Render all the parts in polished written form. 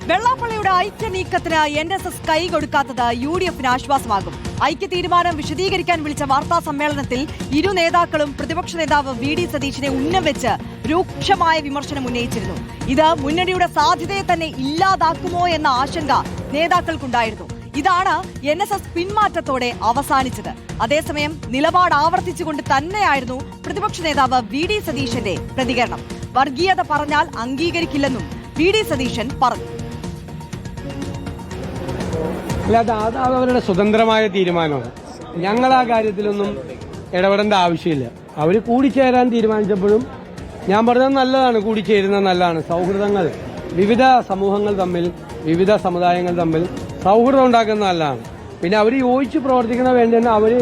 വെള്ളാപ്പള്ളിയുടെ ഐക്യ നീക്കത്തിന് NSS കൈ കൊടുക്കാത്തത് UDFന് ആശ്വാസമാകും. ഐക്യ തീരുമാനം വിശദീകരിക്കാൻ വിളിച്ച വാർത്താ സമ്മേളനത്തിൽ ഇരു നേതാക്കളും പ്രതിപക്ഷ നേതാവ് VD സതീശനെ ഉന്നം വെച്ച് രൂക്ഷമായ വിമർശനം ഉന്നയിച്ചിരുന്നു. ഇത് മുന്നണിയുടെ സാധ്യതയെ തന്നെ ഇല്ലാതാക്കുമോ എന്ന ആശങ്ക നേതാക്കൾക്കുണ്ടായിരുന്നു. ഇതാണ് NSS പിന്മാറ്റത്തോടെ അവസാനിച്ചത്. അതേസമയം നിലപാട് ആവർത്തിച്ചുകൊണ്ട് തന്നെയായിരുന്നു പ്രതിപക്ഷ നേതാവ് VD സതീശന്റെ പ്രതികരണം. വർഗീയത പറഞ്ഞാൽ അംഗീകരിക്കില്ലെന്നും VD സതീശൻ പറഞ്ഞു. അത് അവരുടെ സ്വതന്ത്രമായ തീരുമാനമാണ്. ഞങ്ങൾ ആ കാര്യത്തിലൊന്നും ഇടപെടേണ്ട ആവശ്യമില്ല. അവർ കൂടിച്ചേരാൻ തീരുമാനിച്ചപ്പോഴും ഞാൻ പറഞ്ഞത് നല്ലതാണ്, കൂടിച്ചേരുന്നത് നല്ലതാണ്. സൗഹൃദങ്ങൾ, വിവിധ സമൂഹങ്ങൾ തമ്മിൽ, വിവിധ സമുദായങ്ങൾ തമ്മിൽ സൗഹൃദം ഉണ്ടാക്കുന്നത് നല്ലതാണ്. പിന്നെ അവർ യോജിച്ച് പ്രവർത്തിക്കുന്ന വേണ്ടി തന്നെ അവർ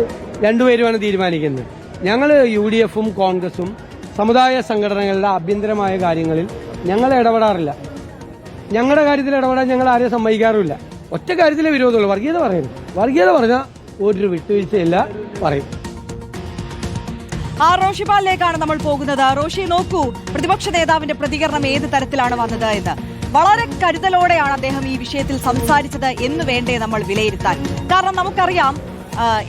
രണ്ടുപേരുമാണ് തീരുമാനിക്കുന്നത്. ഞങ്ങൾ UDFും കോൺഗ്രസും സമുദായ സംഘടനകളുടെ ആഭ്യന്തരമായ കാര്യങ്ങളിൽ ഞങ്ങൾ ഇടപെടാറില്ല. ഞങ്ങളുടെ കാര്യത്തിൽ ഇടപെടാൻ ഞങ്ങൾ ആരെയും സമ്മതിക്കാറുമില്ല. ഒറ്റ കാര്യത്തിലെ വിരോധമുള്ളൂ, വർഗീയത പറയുന്നു. വർഗീയത പറഞ്ഞാൽ ഒരു വിട്ടുവീഴ്ചയില്ല പറയും. റോഷിപാലിലേക്കാണ് നമ്മൾ പോകുന്നത്. റോഷി, നോക്കൂ, പ്രതിപക്ഷ നേതാവിന്റെ പ്രതികരണം ഏത് തരത്തിലാണ് വന്നത് എന്ന്. വളരെ കരുതലോടെയാണ് അദ്ദേഹം ഈ വിഷയത്തിൽ സംസാരിച്ചത് എന്ന് വേണ്ടേ നമ്മൾ വിലയിരുത്താൻ. കാരണം നമുക്കറിയാം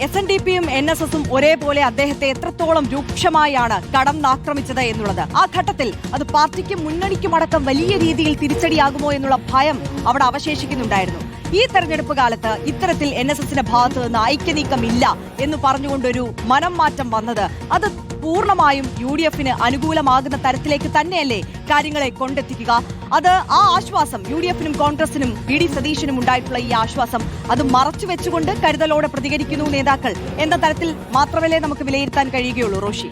SNDPയും NSSും ഒരേപോലെ അദ്ദേഹത്തെ എത്രത്തോളം രൂക്ഷമായാണ് കടന്നാക്രമിച്ചത് എന്നുള്ളത്. ആ ഘട്ടത്തിൽ അത് പാർട്ടിക്കും മുന്നണിക്കുമടക്കം വലിയ രീതിയിൽ തിരിച്ചടിയാകുമോ എന്നുള്ള ഭയം അവിടെ അവശേഷിക്കുന്നുണ്ടായിരുന്നു. ഈ തെരഞ്ഞെടുപ്പ് കാലത്ത് ഇത്തരത്തിൽ NSSന്റെ ഭാഗത്ത് നിന്ന് ഐക്യനീക്കം ഇല്ല എന്ന് പറഞ്ഞുകൊണ്ടൊരു മനം മാറ്റം വന്നത് അത് പൂർണ്ണമായും UDFന് അനുകൂലമാകുന്ന തരത്തിലേക്ക് തന്നെയല്ലേ കാര്യങ്ങളെ കൊണ്ടെത്തിക്കുക? അത് ആ ആശ്വാസം UDFനും കോൺഗ്രസിനും VD സതീശനും ഉണ്ടായിട്ടുള്ള ഈ ആശ്വാസം അത് മറച്ചു വെച്ചുകൊണ്ട് കരുതലോടെ പ്രതികരിക്കുന്നു നേതാക്കൾ എന്ന തരത്തിൽ മാത്രമല്ലേ നമുക്ക് വിലയിരുത്താൻ കഴിയുകയുള്ളൂ. റോഷി,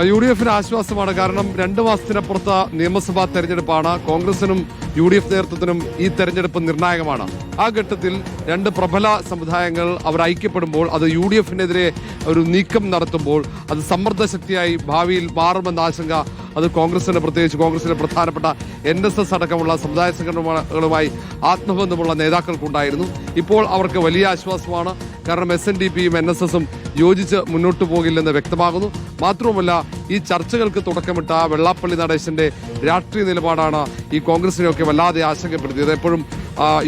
UDFന് ആശ്വാസമാണ്. കാരണം 2 മാസത്തിനപ്പുറത്ത് നിയമസഭാ തെരഞ്ഞെടുപ്പാണ്. കോൺഗ്രസിനും UDF നേതൃത്വത്തിനും ഈ തെരഞ്ഞെടുപ്പ് നിർണായകമാണ്. ആ ഘട്ടത്തിൽ 2 പ്രബല സമുദായങ്ങൾ അവർ ഐക്യപ്പെടുമ്പോൾ, അത് UDFനെതിരെ ഒരു നീക്കം നടത്തുമ്പോൾ അത് സമ്മർദ്ദ ശക്തിയായി ഭാവിയിൽ മാറുമെന്ന ആശങ്ക അത് കോൺഗ്രസിന്, പ്രത്യേകിച്ച് കോൺഗ്രസിലെ പ്രധാനപ്പെട്ട NSS അടക്കമുള്ള സമുദായ സംഘടനകളുമായി ആത്മബന്ധമുള്ള നേതാക്കൾക്കുണ്ടായിരുന്നു. ഇപ്പോൾ അവർക്ക് വലിയ ആശ്വാസമാണ്. കാരണം SNDPയും NSSും യോജിച്ച് മുന്നോട്ട് പോകില്ലെന്ന് വ്യക്തമാകുന്നു. മാത്രവുമല്ല, ഈ ചർച്ചകൾക്ക് തുടക്കമിട്ട വെള്ളാപ്പള്ളി നടേശന്റെ രാഷ്ട്രീയ നിലപാടാണ് ഈ കോൺഗ്രസിനെയൊക്കെ വല്ലാതെ ആശങ്കപ്പെടുത്തിയത്. എപ്പോഴും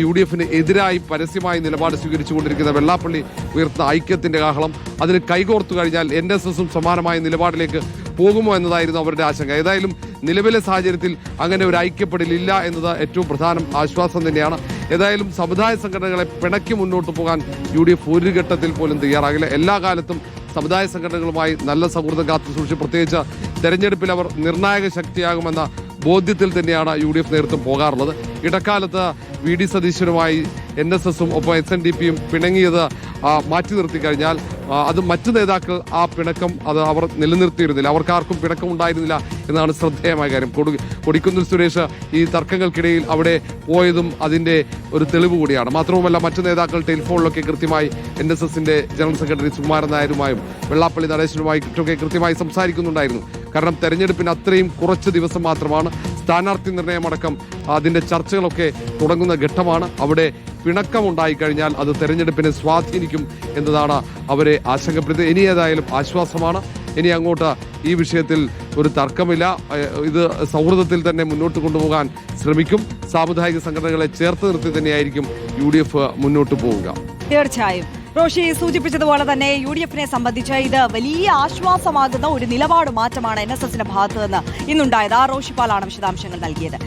UDFന് എതിരായി പരസ്യമായി നിലപാട് സ്വീകരിച്ചുകൊണ്ടിരിക്കുന്ന വെള്ളാപ്പള്ളി ഉയർത്തുന്ന ഐക്യത്തിന്റെ കാഹളം അതിന് കൈകോർത്തു കഴിഞ്ഞാൽ NSSും സമാനമായ നിലപാടിലേക്ക് പോകുമോ എന്നതായിരുന്നു അവരുടെ ആശങ്ക. ഏതായാലും നിലവിലെ സാഹചര്യത്തിൽ അങ്ങനെ ഒരു ഐക്യപ്പെടലില്ല എന്നത് ഏറ്റവും പ്രധാന ആശ്വാസം തന്നെയാണ്. ഏതായാലും സമുദായ സംഘടനകളെ പിണക്കി മുന്നോട്ട് പോകാൻ UDF ഒരു ഘട്ടത്തിൽ പോലും തയ്യാറാകില്ല. എല്ലാ കാലത്തും സമുദായ സംഘടനകളുമായി നല്ല സൗഹൃദം കാത്തു സൂക്ഷിച്ച്, പ്രത്യേകിച്ച് തെരഞ്ഞെടുപ്പിൽ അവർ നിർണായക ശക്തിയാകുമെന്ന ബോധ്യത്തിൽ തന്നെയാണ് UDF നേതൃത്വം പോകാറുള്ളത്. ഇടക്കാലത്ത് VD സതീശനുമായി NSSും ഒപ്പം SNDPയും പിണങ്ങിയത് മാറ്റി നിർത്തി കഴിഞ്ഞാൽ അത് മറ്റു നേതാക്കൾ ആ പിണക്കം അത് അവർ നിലനിർത്തിയിരുന്നില്ല. അവർക്കാർക്കും പിണക്കം ഉണ്ടായിരുന്നില്ല എന്നാണ് ശ്രദ്ധേയമായ കാര്യം. കൊടിക്കുന്നിൽ സുരേഷ് ഈ തർക്കങ്ങൾക്കിടയിൽ അവിടെ പോയതും അതിന്റെ ഒരു തെളിവ് കൂടിയാണ്. മാത്രവുമല്ല, മറ്റു നേതാക്കൾ ടെലിഫോണിലൊക്കെ കൃത്യമായി NSSന്റെ ജനറൽ സെക്രട്ടറി സുകുമാരൻ നായരുമായും വെള്ളാപ്പള്ളി നടേശനുമായിട്ടൊക്കെ കൃത്യമായി സംസാരിക്കുന്നുണ്ടായിരുന്നു. കാരണം തെരഞ്ഞെടുപ്പിന് അത്രയും കുറച്ച് ദിവസം മാത്രമാണ്. സ്ഥാനാർത്ഥി നിർണയമടക്കം അതിന്റെ ചർച്ചകളൊക്കെ തുടങ്ങുന്ന ഘട്ടമാണ്. അവിടെ പിണക്കമുണ്ടായിക്കഴിഞ്ഞാൽ അത് തെരഞ്ഞെടുപ്പിനെ സ്വാധീനിക്കും എന്നതാണ് അവരെ ആശങ്കപ്പെടുത്തിയത്. ഇനി ഏതായാലും ആശ്വാസമാണ്. ഇനി അങ്ങോട്ട് ഈ വിഷയത്തിൽ ഒരു തർക്കമില്ല. ഇത് സൗഹൃദത്തിൽ തന്നെ മുന്നോട്ട് കൊണ്ടുപോകാൻ ശ്രമിക്കും. സാമുദായിക സംഘടനകളെ ചേർത്ത് നിർത്തി തന്നെയായിരിക്കും UDF മുന്നോട്ട് പോവുക. തീർച്ചയായും റോഷി സൂചിപ്പിച്ചതുപോലെ തന്നെ UDFനെ സംബന്ധിച്ച് ഇത് വലിയ ആശ്വാസമാകുന്ന ഒരു നിലപാട് മാറ്റമാണ് NSSന്റെ ഭാഗത്ത് നിന്ന് ഇന്നുണ്ടായത്. റോഷിപാലാണ് വിശദാംശങ്ങൾ നൽകിയത്.